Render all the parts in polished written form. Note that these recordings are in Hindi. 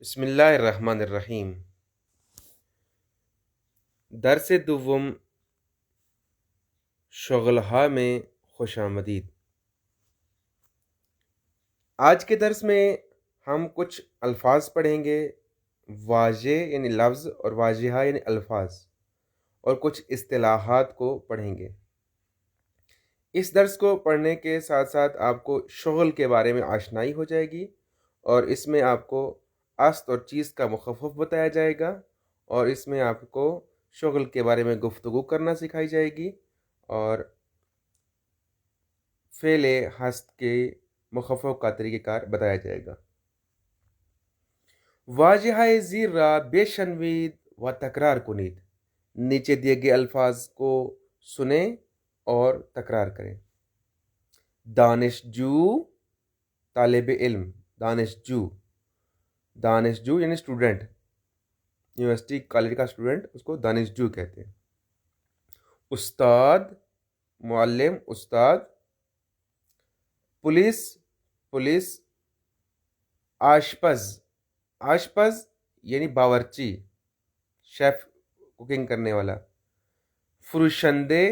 बिस्मिल्लाहिर्रहमानिर्रहीम। दर्स दुव्वम शुगलहा में खुशामदीद। आज के दर्स में हम कुछ अल्फाज पढ़ेंगे, वाजे यानी लफ्ज़ और वाजिहा यानी अल्फाज, और कुछ इस्तिलाहात को पढ़ेंगे। इस दर्स को पढ़ने के साथ साथ आपको शुगल के बारे में आशनाई हो जाएगी और इसमें आपको अस्त और चीज़ का मुख़फ़्फ़फ़ बताया जाएगा और इसमें आपको शुगल के बारे में गुफ्तगू करना सिखाई जाएगी और फ़ेले हस्त के मुख़फ़्फ़फ़ का तरीक़ेकार बताया जाएगा। वाजिहाए ज़ीरा बेशनवीद व तकरार कुनीद। नीचे दिए गए अल्फाज को सुने और तकरार करें। दानिशजू तालिब इल्म, दानिशजू, दानिशजू यानी स्टूडेंट, यूनिवर्सिटी कॉलेज का स्टूडेंट, उसको दानिशजू कहते हैं। उस्ताद, मुअल्लिम, उस्ताद। Police, police. आशपज़, आशपज़ यानी बावर्ची, शेफ, कुकिंग करने वाला। फुरुशंदे,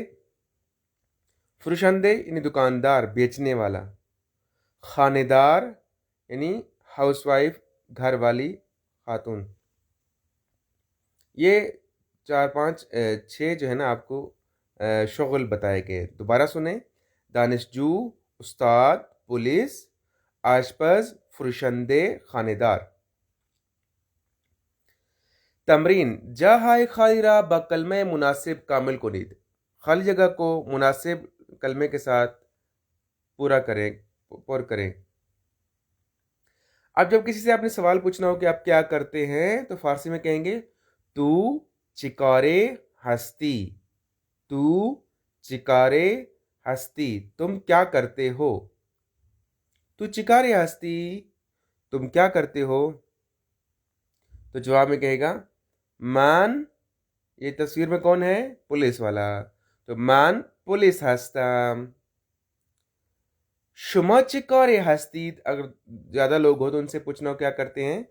फुरुशंदे यानी दुकानदार, बेचने वाला। खानेदार यानी हाउसवाइफ, घर वाली खातून। ये 4 5 6 जो है ना आपको शुगल बताए गए। दोबारा सुने। दानिशजू, उस्ताद, पुलिस, आशपज़, फुरुशंदे, खानेदार। तमरीन जा हाय खायरा ब कलमे मुनासिब कामिल कुनीद। खाली जगह को मुनासिब कलमे के साथ पूरा करें, पुर करें। अब जब किसी से आपने सवाल पूछना हो कि आप क्या करते हैं, तो फारसी में कहेंगे तू चिकारे हस्ती, तू चिकारे हस्ती, तुम क्या करते हो। तू चिकारे हस्ती, तुम क्या करते हो। तो जवाब में कहेगा मान, ये तस्वीर में कौन है, पुलिस वाला, तो मान पुलिस हस्ताम। शुमा चिकारे हस्तीत, अगर ज्यादा लोग हो तो उनसे पूछना हो क्या करते हैं।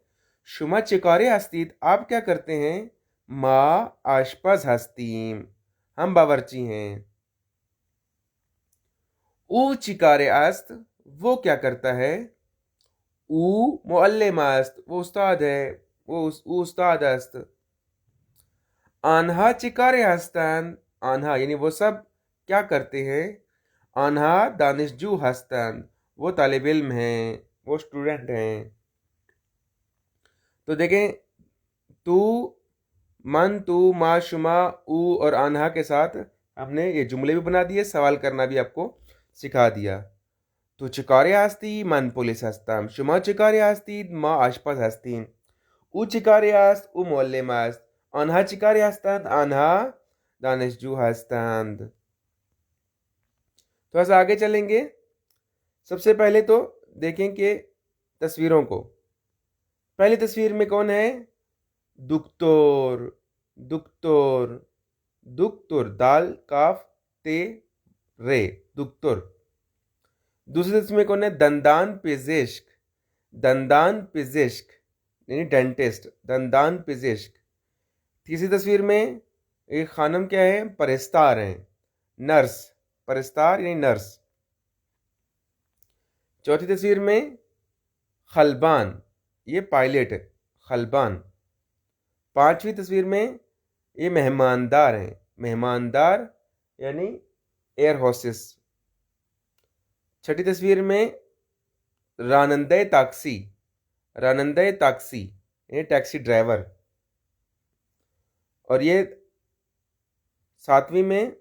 शुमा चिकारे हस्तीत, आप क्या करते हैं। माँ आशपज हस्तीम, हम बावर्ची हैं। ऊ चिकारे अस्त, वो क्या करता है। ऊ मुअल्लिम अस्त, वो उस्ताद है, वो उस्ताद अस्त। आन्हा चिकारे हस्तान, आन्हा यानी वो सब क्या करते हैं। आन्हा दानिशजू हस्तान, वो तालिब इल्म हैं, वो स्टूडेंट हैं। तो देखें, तू, मन, तू, मा, शुमा, ऊ और आन्हा के साथ हमने ये जुमले भी बना दिए, सवाल करना भी आपको सिखा दिया। तू चिकारे हस्ती, मन पुलिस हस्ताम। शुमा चिकारे हस्ती, मा आशपास हस्तीन। ऊ चिकारे हस्त, ऊ मुअल्लिम हस्त। आन्हा चिकारे हस्तान, आन्हा दानिशजू हस्तांद। तो ऐसा आगे चलेंगे। सबसे पहले तो देखें कि तस्वीरों को। पहली तस्वीर में कौन है, दुक्तोर, दुक्तोर, दुक्तोर, दाल काफ ते रे, दुक्तोर। दूसरी तस्वीर में कौन है, दंदान पिजेश्क, दंदान पिजेश्क यानी डेंटिस्ट, दंदान पिजेश्क। तीसरी तस्वीर में एक खानम क्या है, परिस्तार हैं, नर्स, परिस्तार यानी नर्स। चौथी तस्वीर में खलबान, ये पायलट है, खलबान। पांचवी तस्वीर में ये मेहमानदार हैं, मेहमानदार यानी एयर होस्टेस। छठी तस्वीर में रानंदे ताक्सी, रानंदे ताक्सी यानी टैक्सी ड्राइवर। और ये सातवीं में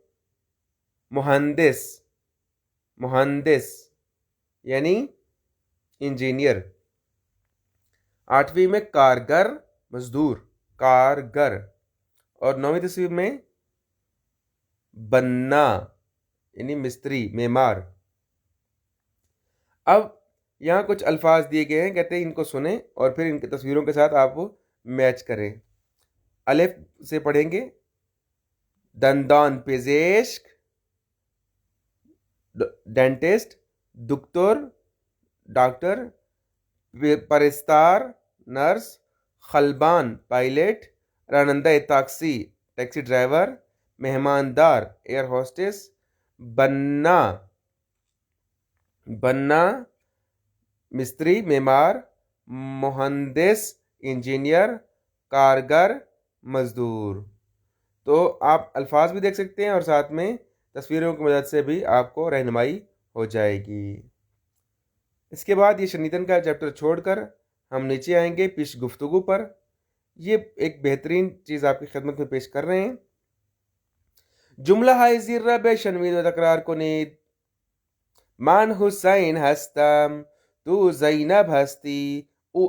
मुहंदिस, मुहंदिस यानी इंजीनियर। आठवीं में कारगर, मजदूर, कारगर। और नौवीं तस्वीर में बन्ना यानी मिस्त्री, मेमार। अब यहाँ कुछ अल्फाज दिए गए हैं, कहते हैं इनको सुने और फिर इनकी तस्वीरों के साथ आप मैच करें। अलिफ से पढ़ेंगे, दंदान पेजेश्क, डेंटिस्ट, दुक्तोर, डॉक्टर, परिस्तार, नर्स, खलबान पायलट, रानंदा टैक्सी टैक्सी ड्राइवर, मेहमानदार एयर होस्टेस, बन्ना बन्ना मिस्त्री मेमार, मुहंदिस इंजीनियर, कारगर मजदूर। तो आप अल्फाज भी देख सकते हैं और साथ में तस्वीरों की मदद से भी आपको रहनुमाई हो जाएगी। इसके बाद ये शनीदन का चैप्टर छोड़कर हम नीचे आएंगे पेश गुफ्तगू पर। ये एक बेहतरीन चीज़ आपकी खिदमत में पेश कर रहे हैं। जुमला हाय ज़िर्रा बे शनवीद व तकरार कुनीद। मान हुसैन हस्तम, तू ज़ैनब हस्ती, उ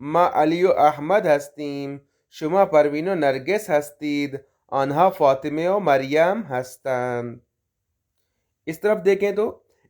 मा अली व अहमद हस्तीम, शुमा परवीन व नरगिस हस्तीद, आन्हा फातिमे व मरियम हस्तम। इस तरफ देखें तो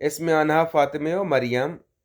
इसमें आन्हा फातिमे व मरियम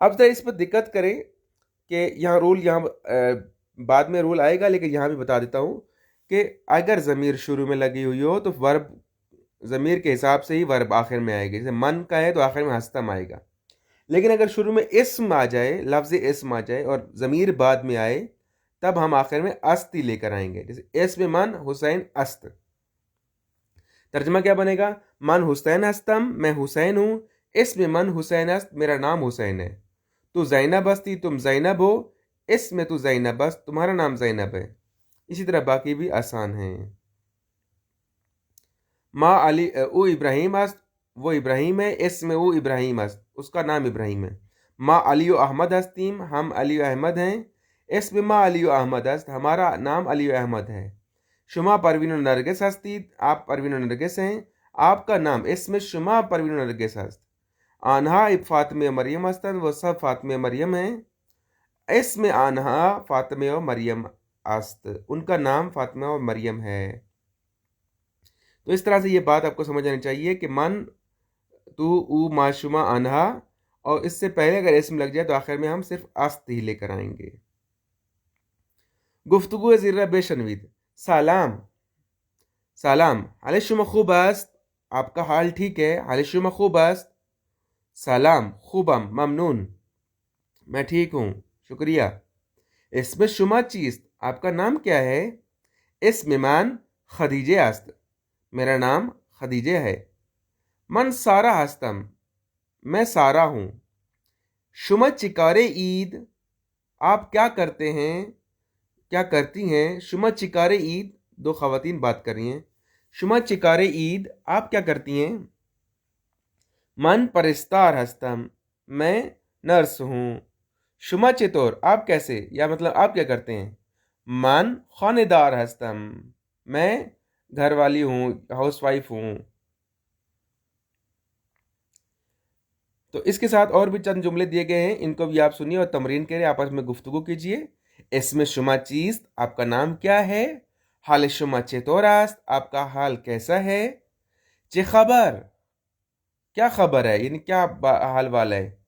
अब जरा इस पर दिक्कत करें कि यहाँ रूल बाद में रूल आएगा, लेकिन यहाँ भी बता देता हूँ कि अगर ज़मीर शुरू में लगी हुई हो तो वर्ब ज़मीर के हिसाब से ही वर्ब आखिर में आएगी। जैसे मन का है तो आखिर में हस्तम आएगा, लेकिन अगर शुरू में इस्म आ जाए, लफ्ज़ इस्म आ जाए और ज़मीर बाद में आए, तब हम आखिर में अस्ती लेकर आएंगे। जैसे इस्म मन हुसैन अस्त, तर्जमा क्या बनेगा? मन हुसैन हस्तम, मैं हुसैन हूँ। इस्म मन हुसैन अस्त, मेरा नाम हुसैन है। तू ज़ैनब हस्ती, तुम ज़ैनब हो। इसमें तू ज़ैनब अस्त, तुम्हारा नाम ज़ैनब है। इसी तरह बाकी भी आसान हैं। माँ अली ओ इब्राहिम अस्त, वो इब्राहिम है। इसमें वो इब्राहिम अस्त, उसका नाम इब्राहिम है। माँ अली अहमद हस्तीम, हम अली अहमद हैं। इसमें माँ अली अहमद अस्त, हमारा नाम अली अहमद है। शुमा परवीन नरगिस हस्ती, आप परवीन नरगिस हैं। आपका नाम, इसमें शुमा परवीन नरगिस हस्त। आन्हा फातिमे मरियम हस्तन, वो सब फातिमे मरियम हैं। इसमें आन्हा फातिमे और मरियम अस्त, उनका नाम फातिमा और मरियम है। तो इस तरह से ये बात आपको समझ आनी चाहिए कि मन, तू, ऊ, माशुमा, आन्हा, और इससे पहले अगर इसम लग जाए तो आखिर में हम सिर्फ अस्त ही लेकर आएंगे। गुफ्तगू ज़िर्रा बेशनवीद। सलाम, सलाम, हालिशुमा खूब अस्त, आपका हाल ठीक है। हालिशुमा खूब अस्त। सलाम, खूबम, ममनून, मैं ठीक हूँ, शुक्रिया। इसमें शुमा चीज, आपका नाम क्या है? इसमें मान खदीजे अस्त, मेरा नाम खदीजे है। मन सारा हस्तम, मैं सारा हूँ। शुमा चिकारे ईद, आप क्या करते हैं, क्या करती हैं? शुमा चिकारे ईद, दो खवातीन बात कर रही हैं। शुमा चिकारे ईद, आप क्या करती हैं? मन परिस्तार हस्तम, मैं नर्स हूँ। शुमा चितौर, आप कैसे, या मतलब आप क्या करते हैं? मन खानेदार हस्तम, मैं घर वाली हूँ, हाउस वाइफ हूँ। तो इसके साथ और भी चंद जुमले दिए गए हैं, इनको भी आप सुनिए और तमरीन के लिए आपस में गुफ्तगू कीजिए। इसमें शुमा चीज, आपका नाम क्या है? हाल शुमा चेतोरास्त, आपका हाल कैसा है? चे खबर, क्या खबर है, यानी क्या हाल वाल है?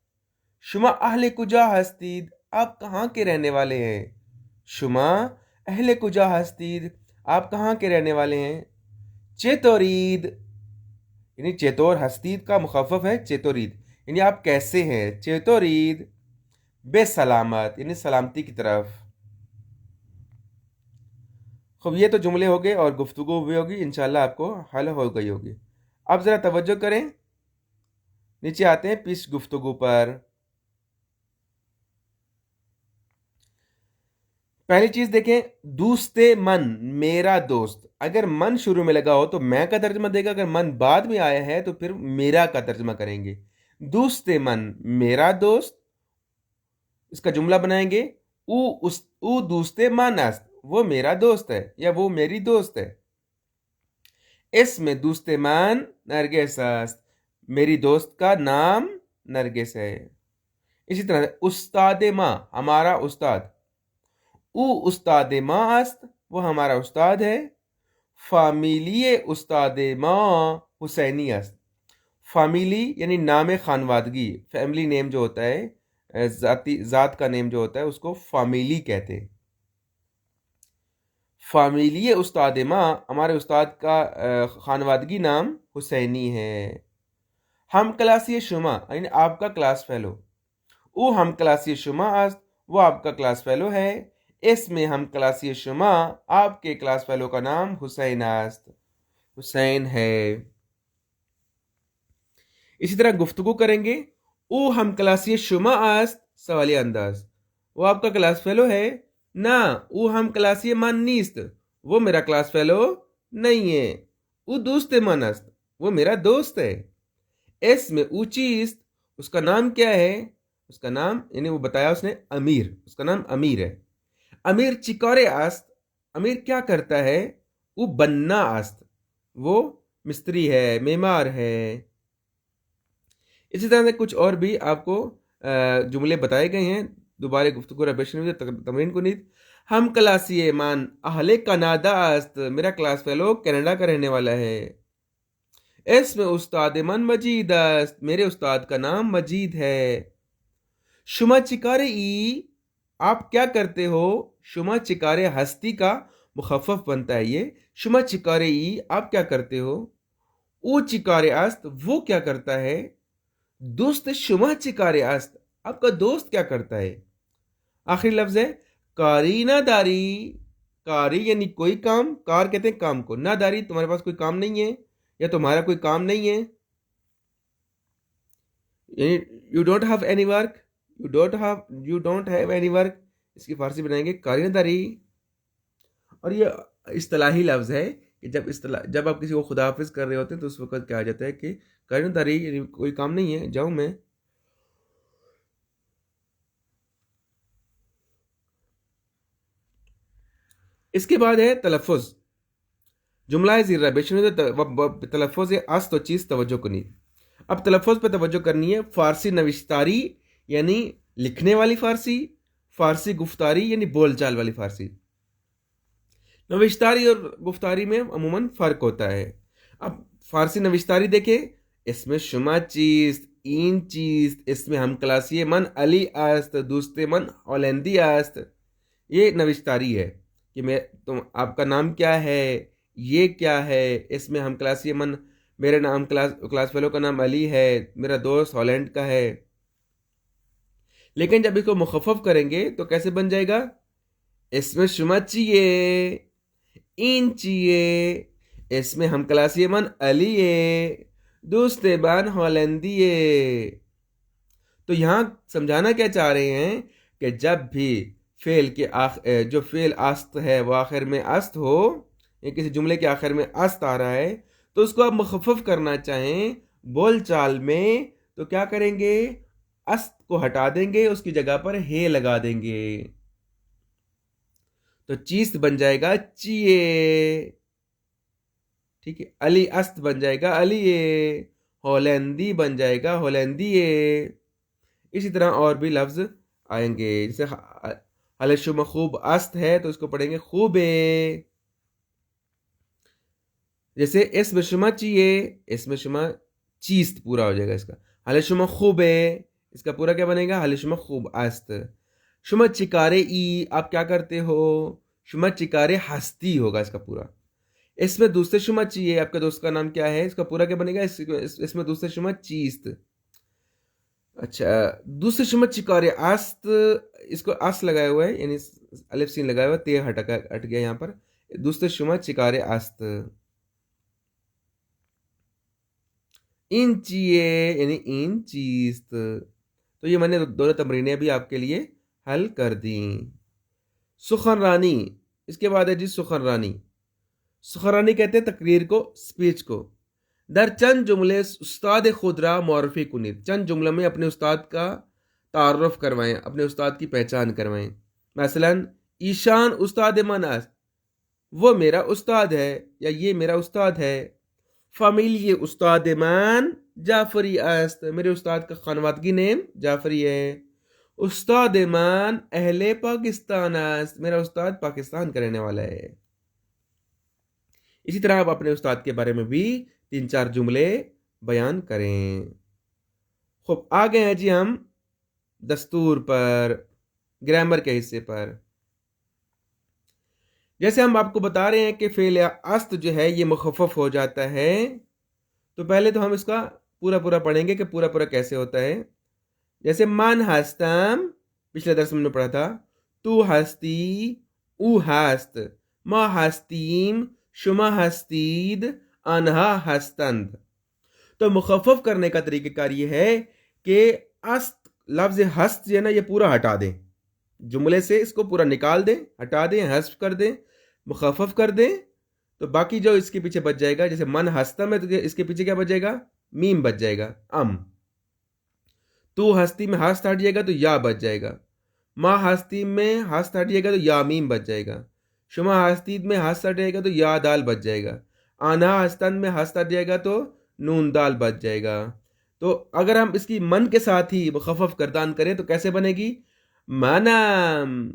शुमा अहले कुजा हस्तीद, आप कहाँ के रहने वाले हैं? शुमा अहले कुजा हस्तीद, आप कहाँ के रहने वाले हैं? चेतोरीद, यानी चेतोर हस्तीद का मुखफ़फ़ है चेतोरीद, यानी आप कैसे हैं? चेतोरीद बेसलामत, यानी सलामती की तरफ। खूब, ये तो जुमले हो गए और गुफ्तगू भी होगी, इंशाल्लाह आपको हल हो गई होगी। अब ज़रा तवज्जो करें, नीचे आते हैं पेश गुफ्तगू पर। पहली चीज देखें, दूस्ते मन, मेरा दोस्त। अगर मन शुरू में लगा हो तो मैं का तर्जमा देगा, अगर मन बाद में आया है तो फिर मेरा का तर्जमा करेंगे। दूस्ते मन, मेरा दोस्त, इसका जुमला बनाएंगे। ऊ दूस्ते मन अस्त, वो मेरा दोस्त है या वो मेरी दोस्त है। इसमें दूस्ते मन नरगिस अस्त, मेरी दोस्त का नाम नरगिस है। इसी तरह उस्ताद माँ, हमारा उस्ताद। ऊ उस्ताद माँ अस्त, वो हमारा उस्ताद है। फामिलिये उस्ताद माँ हुसैनी अस्त, फामिली यानी नाम खानवादगी, फैमिली नेम जो होता है, जात का नेम जो होता है उसको फामिली कहते हैं। फामिलिये उस्ताद माँ, हमारे उस्ताद का खानवादगी नाम हुसैनी है। हम क्लासी शुमा यानी आपका क्लास फेलो, वो हम क्लासी शुमा आस्त, वो आपका क्लास फेलो है। इसमें हम क्लासी शुमा, आपके क्लास फेलो का नाम हुसैन आस्त, हुसैन है। इसी तरह गुफ्तगू करेंगे। ओ हम क्लासी शुमा आस्त सवालिया अंदाज, वो आपका क्लास फेलो है ना। वो हम क्लासी मान नीस्त, वो मेरा क्लास फेलो नहीं है। वो दोस्त मन अस्त, वो मेरा दोस्त है। एस में ऊंचीस्त, उसका नाम क्या है? उसका नाम यानी वो बताया उसने अमीर, उसका नाम अमीर है। अमीर चिकोरे आस्त, अमीर क्या करता है? वो बन्ना आस्त, वो मिस्त्री है, मेमार है। इसी तरह से कुछ और भी आपको जुमले बताए गए हैं। दोबारा गुफ्तगू रबेशन तमरीन को नीत। हम क्लासी मान अहले कनाडा आस्त, मेरा क्लास फेलो कनाडा का रहने वाला है। इसमें उस्ताद मन मजीद अस्त, मेरे उस्ताद का नाम मजीद है। शुमा चिकारे ई, आप क्या करते हो? शुमा चिकारे हस्ती का मुखफ़फ़ बनता है ये। शुमा चिकारे ई, आप क्या करते हो? ओ चिकारे अस्त, वो क्या करता है? दोस्त शुमा चिकारे अस्त, आपका दोस्त क्या करता है? आखिरी लफ्ज है कारीना दारी। कारी यानी कोई काम, कार कहते हैं काम को, ना दारी तुम्हारे पास कोई काम नहीं है या तुम्हारा कोई काम नहीं है, यानी you don't have any work, you don't have any work. इसकी फारसी बनाएंगे कारीना दारी। और ये इस्तिलाही लफ्ज है कि जब आप किसी को खुदाफिज कर रहे होते हैं तो उस वक्त क्या आ जाता है कि कारीना दारी यानी कोई काम नहीं है, जाऊं मैं। इसके बाद है तलफ़ुज़। जुमला ज़ीरा बेशुमार तलफ़ुज़ अस्त व चीज़ तवज्जो करनी। अब तलफ़ुज़ पे तवज्जो करनी है। फ़ारसी नविश्तारी यानी लिखने वाली फ़ारसी, फ़ारसी गुफ्तारी यानी बोलचाल वाली फ़ारसी। नविश्तारी और गुफ्तारी में अमूमन फ़र्क होता है। अब फ़ारसी नविश्तारी देखें, इसमें शुमा चीज़, इन चीज़, इसमें हम क्लासी मन अली आस्त, दूसरे मन औलेंदी आस्त। ये नविश्तारी है कि मैं तुम आपका नाम क्या है, ये क्या है। इसमें हम क्लासी मन, मेरे नाम क्लास फेलो का नाम अली है, मेरा दोस्त हॉलैंड का है। लेकिन जब इसको मुखफ़फ़ करेंगे तो कैसे बन जाएगा? इसमें शुमा चाहिए, इन चाहिए, इसमें हम क्लासी मन अली है, दोस्ते बान हॉलैंदी है। तो यहां समझाना क्या चाह रहे हैं कि जब भी फेल के जो फेल अस्त है वो आखिर में अस्त हो, या किसी जुमले के आखिर में अस्त आ रहा है, तो उसको आप मुखफ़फ़ करना चाहें बोल चाल में, तो क्या करेंगे? अस्त को हटा देंगे, उसकी जगह पर हे लगा देंगे। तो चीज बन जाएगा चिए, ठीक है। अली अस्त बन जाएगा अलिए, होलैंदी बन जाएगा होलैंदिए। इसी तरह और भी लफ्ज आएंगे। जैसे हलशुम खूब अस्त है तो इसको पढ़ेंगे खूबे। जैसे इसमें शुमा चाहिए, इसमें शुमा चीज पूरा हो जाएगा इसका। हलशुम खूबे, इसका पूरा क्या बनेगा? हलशुम खूब अस्त। शुमा चिकारे ई, आप क्या करते हो? शुमा चिकारे हस्ती होगा इसका पूरा। इसमें दूसरे शुमा चाहिए, आपके दोस्त का नाम क्या है? इसका पूरा क्या बनेगा? इसमें दूसरे शुमा चीस्त। अच्छा, दूसरे शुमा चिकारे आस्त, इसको आस्त लगाया हुआ है यानी अलिफ सीन लगाया हुआ, ते हट गया यहाँ पर। दूसरे शुमा चिकारे आस्त। इन चाहिए यानी इन चीस्त। तो ये मैंने दोनों तमरीनें भी आपके लिए हल कर दी। सुखन रानी, इसके बाद है जी सुखन रानी। सुखरानी कहते हैं तकरीर को, स्पीच को। दर चंद जुमले उस्ताद खुदरा मौरफी कुनीत, चंद जुमलों में अपने उस्ताद का तारुफ करवाएं, अपने उस्ताद की पहचान करवाएं। मसलन ईशान उस्ताद मनास, वो मेरा उस्ताद है या ये मेरा उस्ताद है। फामिल ये उस्ताद मान जाफरी अस्त, मेरे उस्ताद का खानवादगी नेम जाफरी है। उस्ताद मान अहले पाकिस्तान अस्त, मेरा उस्ताद पाकिस्तान का रहने वाला है। इसी तरह आप अपने उस्ताद के बारे में भी 3-4 जुमले बयान करें। खूब, आ गए हैं जी हम दस्तूर पर, ग्रामर के हिस्से पर। जैसे हम आपको बता रहे हैं कि फेल या अस्त जो है ये मुखफ़फ़ हो जाता है, तो पहले तो हम इसका पूरा पूरा पढ़ेंगे कि पूरा पूरा कैसे होता है। जैसे मन हस्तम, पिछले दर्स में हमने पढ़ा था, तू हस्ती, ऊ हस्त, म हस्तीम, शुमा हस्तीद, अनहा हस्तंद। तो मुखफ़फ़ करने का तरीक़ेकार ये है कि अस्त लफ्ज़ हस्त जो है ना ये पूरा हटा दें, जुमले से इसको पूरा निकाल दें, हटा दें, हस्फ कर दें, मुखफ़फ़ कर दें, तो बाकी जो इसके पीछे बच जाएगा, जैसे मन हस्तम है तो इसके पीछे क्या बच जाएगा, मीम बच जाएगा, अम। तू हस्ती में हस्त हट जाएगा तो या बच जाएगा, माँ हस्ती में हस्त हट जाएगा तो या मीम बच जाएगा, शुमा हस्ती में हस्त हट जाएगा तो या दाल बच जाएगा, आना हस्तन में हस्त हट जाएगा तो नून दाल बच जाएगा। तो अगर हम इसकी मन के साथ ही मुखफ़फ़ करदान करें तो कैसे बनेगी, मनम,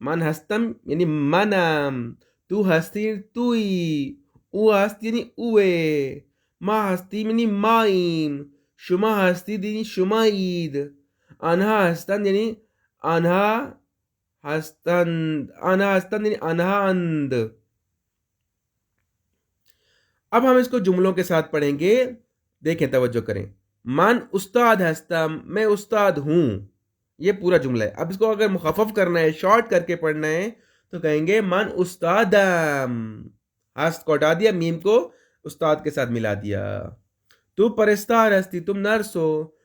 मन हस्तम यानी मनम, तू हस्ती तुई, ऊ हस्ती यानी उए, माँ हस्ती यानी माइम, शुमा हस्ती यानी शुमाईद, अनहा हस्तन यानी अनहा हस्तंद, अनहा हस्तंद यानी अनहा अंद। अब हम इसको जुमलों के साथ पढ़ेंगे, देखें, तवज्जो करें। मन उस्ताद हस्तम, मैं उस्ताद हूं, ये पूरा जुमला है। अब इसको अगर मुखफ़फ़ करना है, शॉर्ट करके पढ़ना है, तो कहेंगे मन उस्तादम, हस्त को हटा दिया, मीम को उस्ताद के साथ मिला दिया। तू परिस्तार हस्ती, तुम नर्स हो,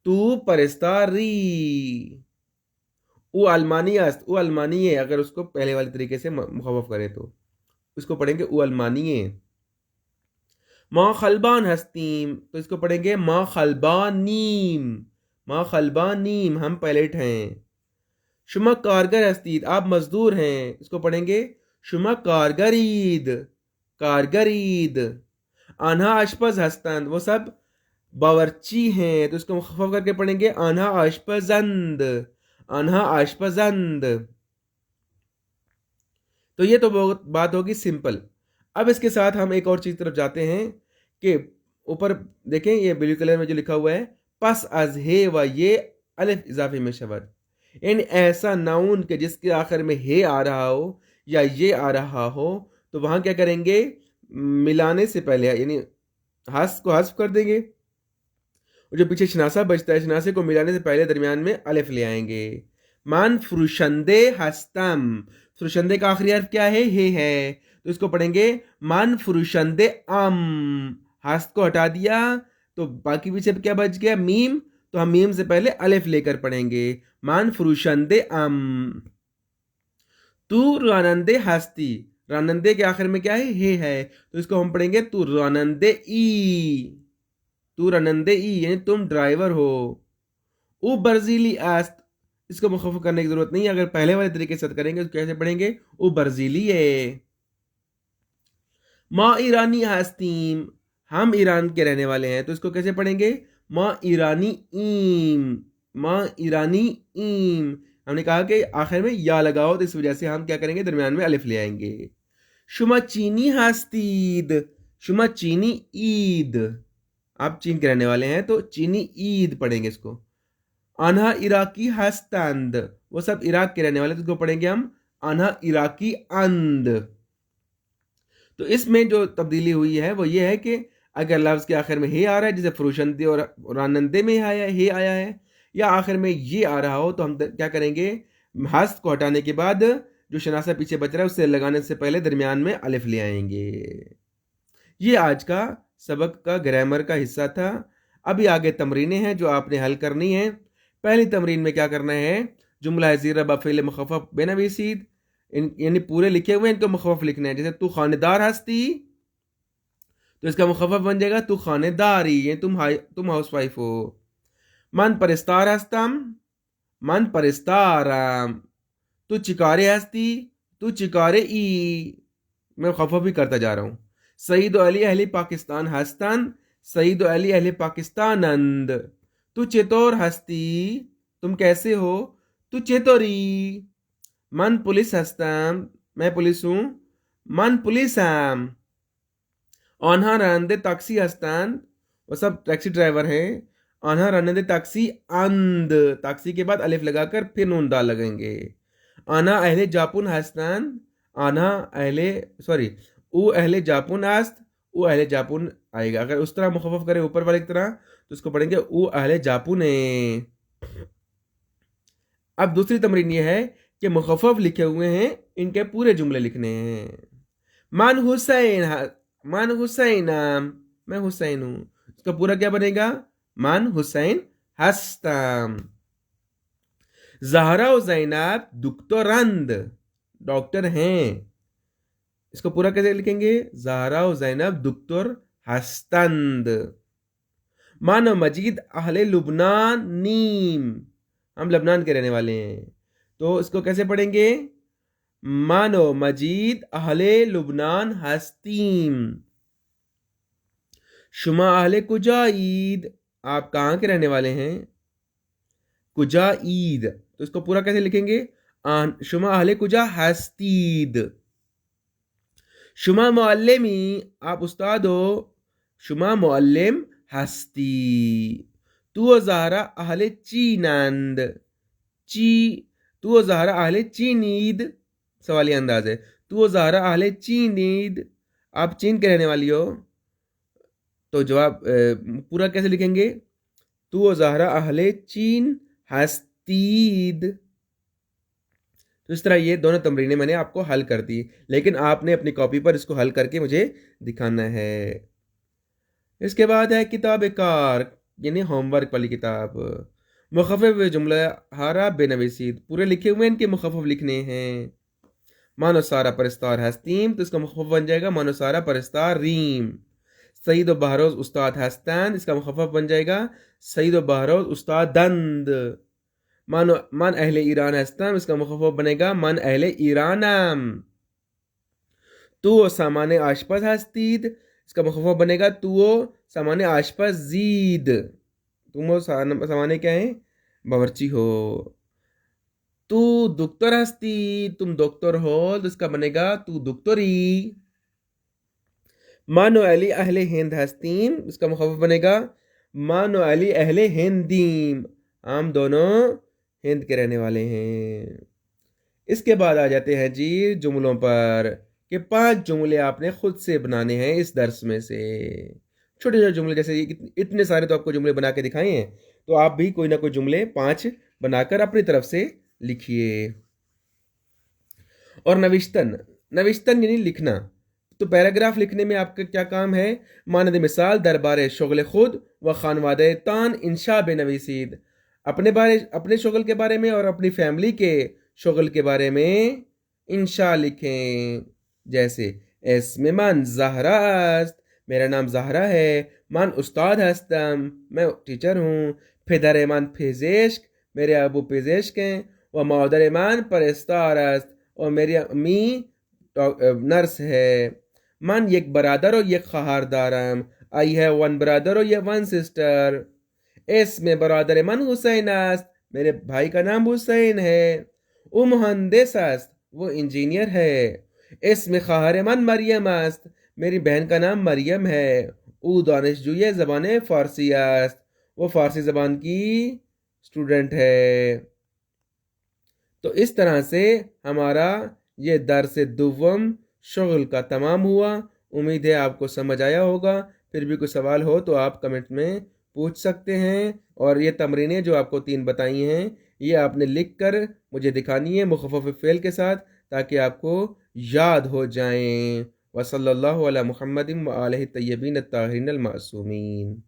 तू परिस्तारी। उ अलमानी हस्त, उ अलमानी है, अगर उसको पहले वाले तरीके से मुखफ़फ़ करें तो इसको पढ़ेंगे उ अलमानी है। माँ खलबान हस्तीम, तो इसको पढ़ेंगे माँ खलबानीम, माँ खलबानीम, हम पायलट हैं। शुमा कारगर हस्तीद, आप मजदूर हैं, इसको पढ़ेंगे शुमा कारगरीद, कारगरीद। आन्हा अशपज हस्तंद, वो सब बावर्ची हैं, तो इसको मुखफ़फ़ करके पढ़ेंगे आन्हा अशपजंद, आन्हा अशपजंद। तो ये तो बहुत बात होगी सिंपल। अब इसके साथ हम एक और चीज तरफ जाते हैं कि ऊपर देखें, ये ब्लू कलर में जो लिखा हुआ है, पस अज हे व ये अलिफ इजाफे में शब्द, इन ऐसा नाउन के जिसके आखिर में हे आ रहा हो या ये आ रहा हो, तो वहां क्या करेंगे, मिलाने से पहले यानी हस को हस्फ कर देंगे, और जो पीछे शनासा बचता है, शनासे को मिलाने से पहले दरमियान में अलिफ ले आएंगे। मान फ्रुशंदे हस्तम, फ्रुशंदे का आखिरी हर्फ क्या है, हे है, तो इसको पढ़ेंगे मान फ्रुशंदे अम, हस्त को हटा दिया तो बाकी पीछे क्या बच गया, मीम, तो हम मीम से पहले अलिफ लेकर पढ़ेंगे, मान फ्रुशंदे अम। तू रानंदे हस्ती, रानंदे के आखिर में क्या है, हे है, तो इसको हम पढ़ेंगे तू रानंदे ई, तू रानंदे ई यानी तुम ड्राइवर हो। उ बर्जीली आस्त, इसको मुखफ़फ़ करने की जरूरत नहीं है, अगर पहले वाले तरीके से करेंगे तो कैसे पढ़ेंगे, उ बर्जीली है। माँ ईरानी हस्तीम, हम ईरान के रहने वाले हैं, तो इसको कैसे पढ़ेंगे, माँ ईरानी ईम, माँ ईरानी ईम। हमने कहा कि आखिर में या लगाओ, तो इस वजह से हम क्या करेंगे, दरमियान में अलिफ ले आएंगे। शुमा चीनी हस्तीद, शुमा चीनी ईद, आप चीन के रहने वाले हैं तो चीनी ईद पढ़ेंगे इसको। अनहा इराकी हस्तंद, वो सब इराक के रहने वाले, तो इसको पढ़ेंगे हम अनहा इराकी अंद। तो इसमें जो तब्दीली हुई है वो ये है कि अगर लफ्ज़ के आखिर में हे आ रहा है, जैसे फरोशंदे और रानंदे में हे आया है, या आखिर में ये आ रहा हो, तो हम क्या करेंगे, हस्त को हटाने के बाद जो शनासा पीछे बच रहा है उससे लगाने से पहले दरमियान में अलिफ ले आएंगे। ये आज का सबक का ग्रामर का हिस्सा था। अभी आगे तमरीनें हैं जो आपने हल करनी है। पहली तमरीन में क्या करना है, जुमला ज़ीरा बफ़ेल मुख़फ़फ़ बेनवीसीद, यानी पूरे लिखे हुए हैं, इनको मुख़फ़फ़ लिखना है। जैसे तू खानेदार हस्ती, तो इसका मुख़फ़फ़ बन जाएगा तू खानेदारी, ये तुम हाउस वाइफ हो। मन परिस्तार हस्तम, मन परिस्तारम, तू चिकारे हस्ती, तू चिकारे ई, मैं मुख़फ़फ़ भी करता जा रहा हूँ। सईद अली अहली पाकिस्तान हस्तन, सईद अली अहली पाकिस्तान अंद, तू चेतोर हस्ती, तुम कैसे हो, तू चेतोरी। मन पुलिस हस्तम, मैं पुलिस हूँ, मन पुलिसम। आन्हा रनदे टैक्सी हस्तान, वो सब टैक्सी ड्राइवर हैं। आन्हा रनदे टैक्सी अंद, टैक्सी के बाद अलिफ लगाकर फिर नून दाल लगेंगे। आना अहले जापुन हस्तान, आना अहले सॉरी ऊ अहले जापुन आस्त, ऊ अहले जापुन आएगा। अगर उस तरह मुखफ़फ़ करें ऊपर वाले की तरह तो उसको पढ़ेंगे ऊ अहले जापुने। अब दूसरी तमरीन ये है कि मुखफ़फ़ लिखे हुए हैं, इनके पूरे जुमले लिखने हैं। मान हुसैन, मान हुसैन, मैं हुसैन हूं, इसका पूरा क्या बनेगा? मान हुसैन हस्तम। ज़हरा और ज़ैनब दुक्तोरंद, डॉक्टर हैं, इसको पूरा कैसे लिखेंगे? ज़हरा और ज़ैनब दुक्तोर हस्तंद। मानो मजीद अहले लुबनान नीम, हम लबनान के रहने वाले हैं, तो इसको कैसे पढ़ेंगे? मानो मजीद अहले लुबनान हस्तीम। शुमा अहले कुजा ईद, आप कहाँ के रहने वाले हैं? कुजा ईद, तो इसको पूरा कैसे लिखेंगे? शुमा अहले कुजा हस्तीद। शुमा मुअल्लिमी, आप उस्ताद हो, शुमा मुअल्लिम हस्ती। तू ज़हरा अहले चीनंद, ची, तू ज़हरा अहले चीनीद, सवाली अंदाज है। तू ज़हरा अहले चीनीद, आप चीन के रहने वाली हो, तो जवाब पूरा कैसे लिखेंगे? तू ज़हरा अहले चीन हस्तीद। तो इस तरह ये दोनों तमरीनें मैंने आपको हल कर दी, लेकिन आपने अपनी कॉपी पर इसको हल करके मुझे दिखाना है। इसके बाद है किताब कार, यानी होमवर्क वाली किताब। मुखफ़फ़ जुमला हारा बेनवीसीद, पूरे लिखे हुए इनके मुखफ़फ़ लिखने हैं। मानो सारा परस्तार हस्तीम, तो इसका मुखफ़फ़ बन जाएगा मानो सारा परस्तार रीम। सईद व बहरोज उस्ताद हस्तन, इसका मुखफ़फ़ बन जाएगा सईद व बहरोज उस्ताद दंद। मानो मन अहले ईरान हस्तम, इसका मुखफ़फ़ बनेगा मन अहले ईरानम। तू सामाने आशपज हस्तीद, इसका मुखफ़फ़ बनेगा तू सामाने आशपज जीद। तुम सामाने क्या है? बावर्ची हो। तू दुक्तर हस्ती, तुम डॉक्टर हो, तो इसका बनेगा तू दुक्तरी। मानो अली अहले हिंद हस्तीम, इसका मुखफ़फ़ बनेगा मानो अली अहले हिंदीम, हम दोनों हिंद के रहने वाले हैं। इसके बाद आ जाते हैं जी जुमलों पर, कि 5 जुमले आपने खुद से बनाने हैं इस दर्स में से। छोटे छोटे जुमले, जैसे इतने सारे तो आपको जुमले बना के दिखाए हैं, तो आप भी कोई ना कोई जुमले 5 बनाकर अपनी तरफ से लिखिए। और नविश्तन, नविश्तन यानी लिखना, तो पैराग्राफ लिखने में आपका क्या काम है? मानद मिसाल दरबार शुगल खुद व खानवादे तान इंशा बेनवीसीद, अपने शुगल के बारे में और अपनी फैमिली के शुगल के बारे में इंशा लिखें। जैसे एस्मे मन ज़हरा अस्त, मेरा नाम ज़हरा है। मन उस्ताद हस्तम, मैं टीचर हूँ। फिदर मन फिजेश्क, मेरे अबू फिजेश्क हैं। व मादर मन परस्तार अस्त, और मेरी अम्मी नर्स है। मन एक बरादर और एक खहारदारम, आई है वन ब्रदर और ये वन सिस्टर। इसमें बरादर मन हुसैन अस्त, मेरे भाई का नाम हुसैन है। मुहंदिस अस्त, वो इंजीनियर है। इसमें खहार मन मरियम अस्त, मेरी बहन का नाम मरियम है। दानिशजू ये ज़बान फ़ारसी अस्त, वो फ़ारसी ज़बान की स्टूडेंट है। तो इस तरह से हमारा ये दर्स दुव्वम शुगल का तमाम हुआ। उम्मीद है आपको समझ आया होगा। फिर भी कोई सवाल हो तो आप कमेंट में पूछ सकते हैं। और ये तमरीनें जो आपको 3 बताई हैं, ये आपने लिख कर मुझे दिखानी है मुखफ़फ़ फ़ेल के साथ, ताकि आपको याद हो जाएं। वसल्लल्लाहु अला मुहम्मदिन व आलिहि तय्यबीन अत्ताहिरीन अल मासूमीन।